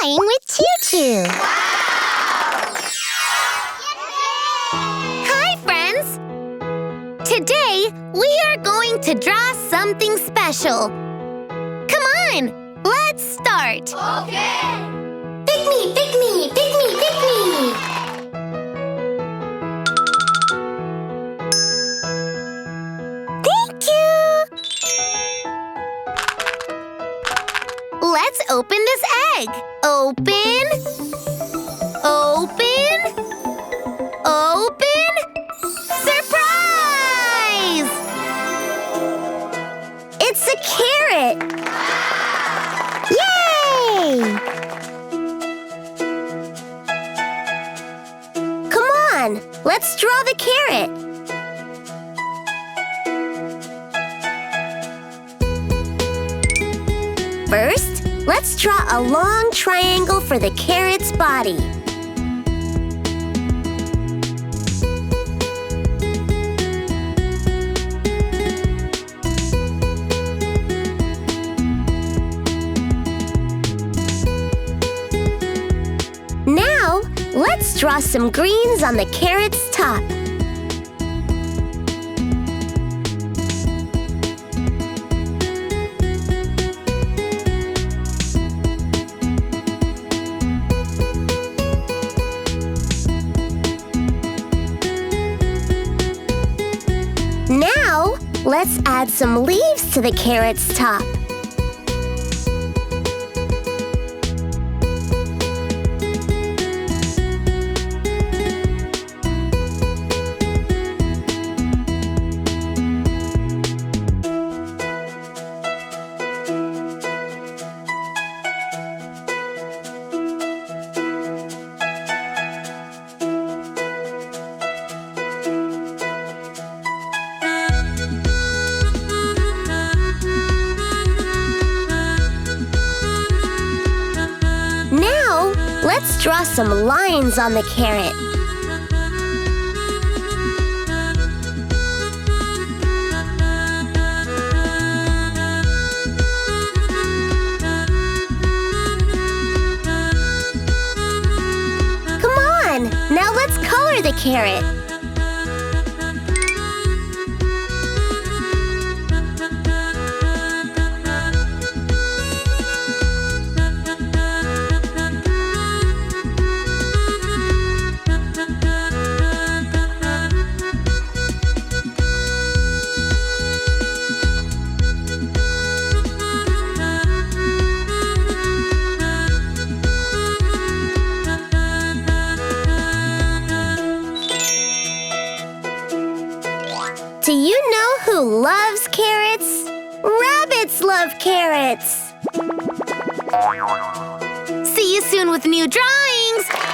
playing with ChuChu. Hi, friends! Today, we are going to draw something special. Come on, let's start. Okay! Pick me, pick me, pick me, pick me! Thank you! Let's open this egg. Open. Open. Open. Surprise! It's a carrot. Yay! Come on, let's draw the carrot. First, let's draw a long triangle for the carrot's body. Now, let's draw some greens on the carrot's top. Now, let's add some leaves to the carrot's top. Now, let's draw some lines on the carrot. Come on, now let's color the carrot. Do you know who loves carrots? Rabbits love carrots! See you soon with new drawings!